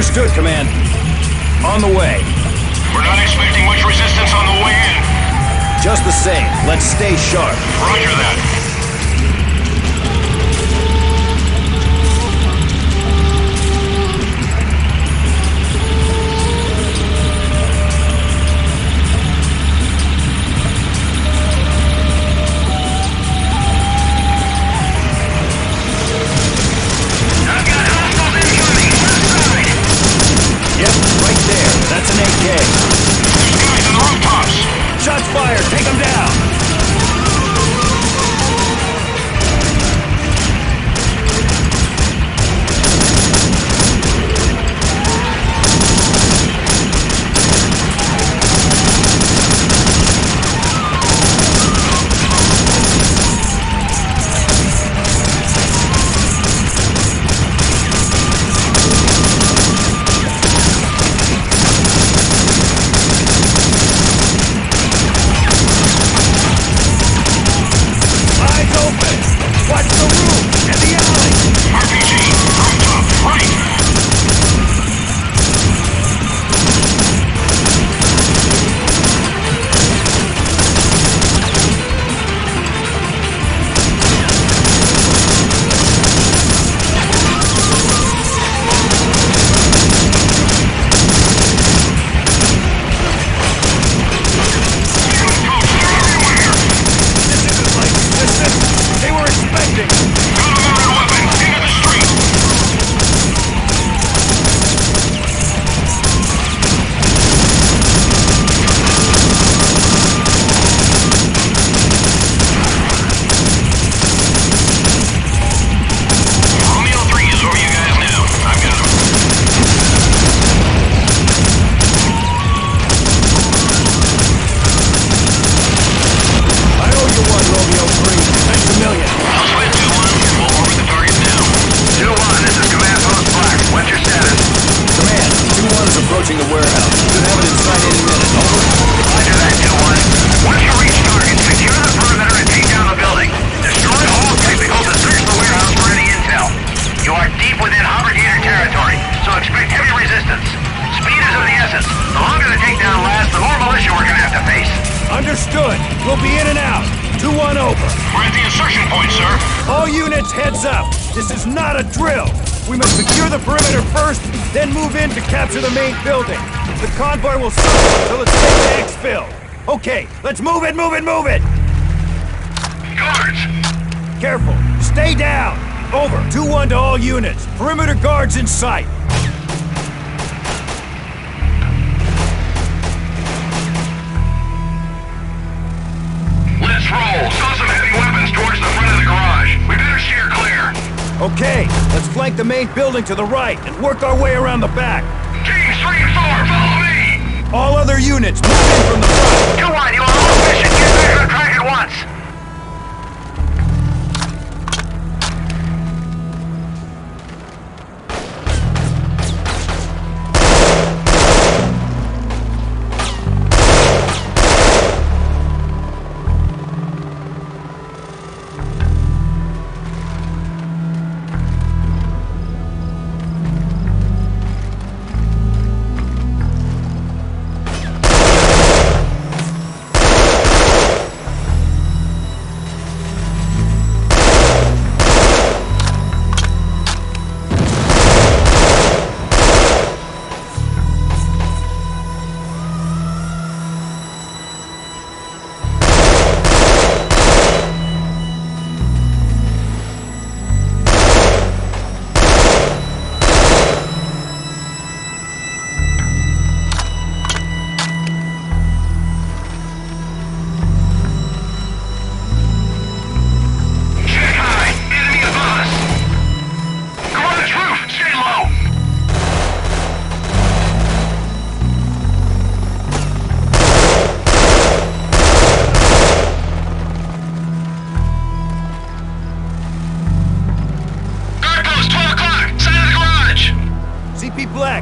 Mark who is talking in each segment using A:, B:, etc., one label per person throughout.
A: Understood, Command. On the way.
B: We're not expecting much resistance on the way in.
A: Just the same, let's stay sharp.
B: Roger that.
A: That's an AK.
B: There's guys on the rooftops.
A: Shots fired. Take them down. Understood. We'll be in and out. 2-1 over.
B: We're at the insertion point, sir.
A: All units, heads up. This is not a drill. We must secure the perimeter first, then move in to capture the main building. The convoy will stop until it's safe to exfil. Okay, let's move it, move it, move it!
B: Guards!
A: Careful. Stay down. Over. 2-1 to all units. Perimeter guards in sight.
B: Let's roll. Saw some heavy weapons towards the front of the garage. We better steer clear.
A: Okay, let's flank the main building to the right and work our way around the back.
B: Team 3 and 4, follow me!
A: All other units, move in from the front.
B: 2-1, you are all efficient. Get back on track at once.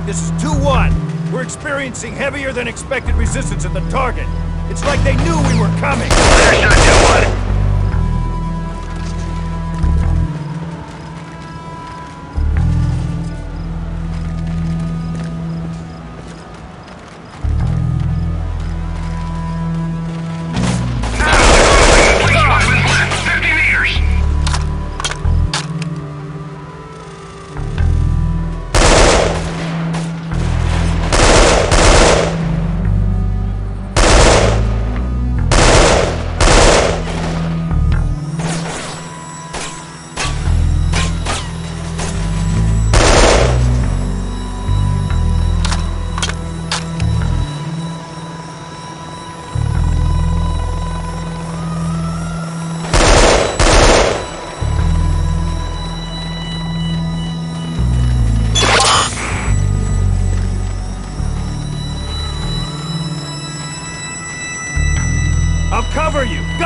A: This is 2-1. We're experiencing heavier than expected resistance at the target. It's like they knew we were coming.
B: Understood, 2-1.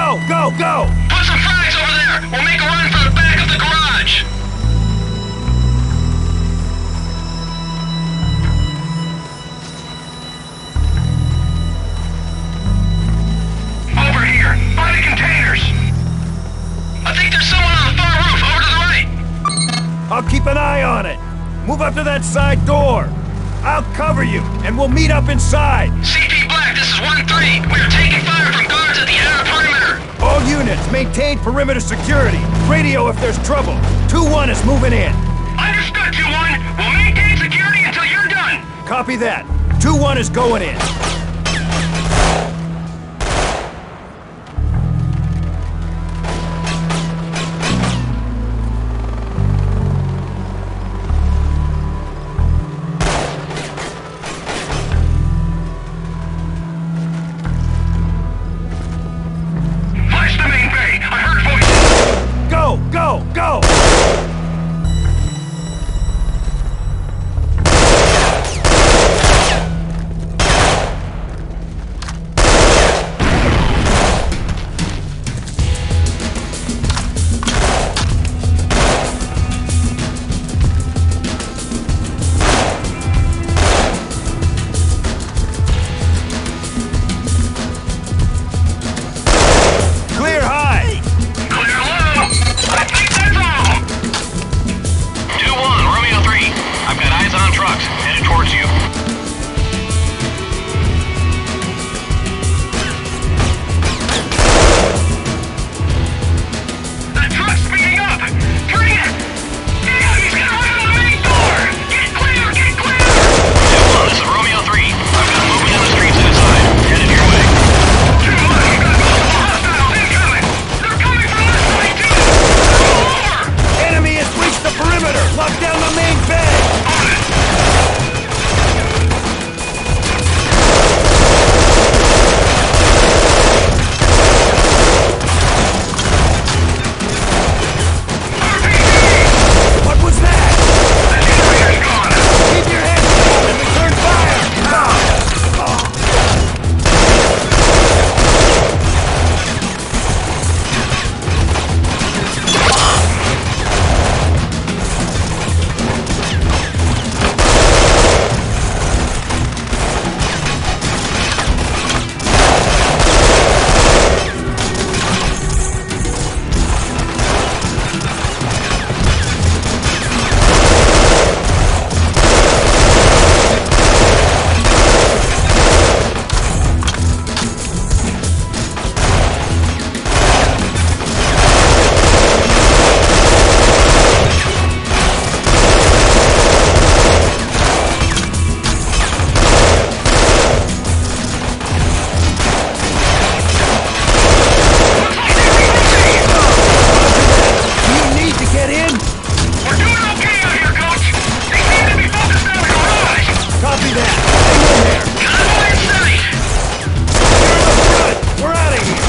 A: Go, go, go!
B: Put some frags over there! We'll make a run for the back of the garage! Over here! By the containers! I think there's someone on the far roof, over to the right!
A: I'll keep an eye on it. Move up to that side door. I'll cover you, and we'll meet up inside.
B: CP Black, this is 1-3. We are taking fire from guards at the outer perimeter.
A: All units, maintain perimeter security. Radio if there's trouble. 2-1 is moving in.
B: Understood, 2-1. We'll maintain security until you're done.
A: Copy that. 2-1 is going in.
B: Flash the main bay. I heard voices.
A: Go, go, go! Clear high!
B: Clear low. I think that's all. 2-1, Romeo 3. I've got eyes on trucks headed towards you. That truck's speeding up. Turn it. Damn, he's gonna run on the main door. Get clear, get clear. 2-1, this is Romeo 3. I've got movement in the streets inside. Headed your way. 2-1, we've got multiple hostiles incoming. They're coming from this side too. Roll over.
A: Enemy has reached the perimeter! Lock down the main bay!
B: On it.
A: What was that?
B: The generator's gone.
A: Keep your heads down and return fire! Do you need to get in?
B: We're doing okay out here, Coach. They seem to be focused on the garage.
A: Copy that. Hang in there.
B: Convoy in sight.
A: Good. We're out of here.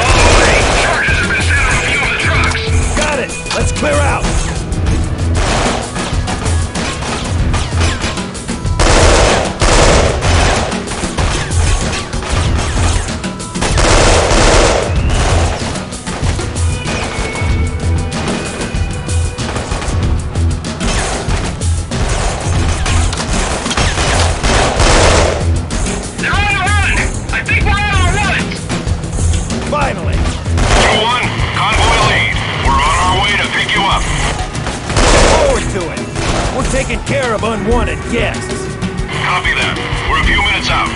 B: All the way. Charges have been set on a few of the trucks.
A: Got it. Let's clear out.
B: They're on the run. I think we're on our ones.
A: Finally.
B: 2-1, convoy lead. We're on our way to pick you up.
A: Forward to it. We're taking care of unwanted guests.
B: Copy that. We're a few minutes out.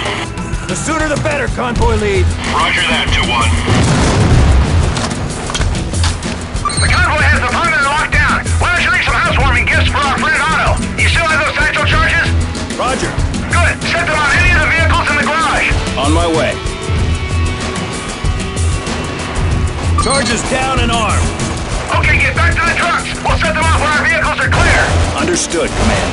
A: The sooner the better, convoy lead.
B: Roger that, 2-1. The convoy has the perimeter locked down. Why don't you leave some housewarming gifts for our friend Otto? You still have those satchel charges?
A: Roger.
B: Good. Set them on any of the vehicles in the garage.
A: On my way. Charges down and armed.
B: Okay, get back to the trucks. We'll set them off when our vehicles are clear.
A: Understood, Command.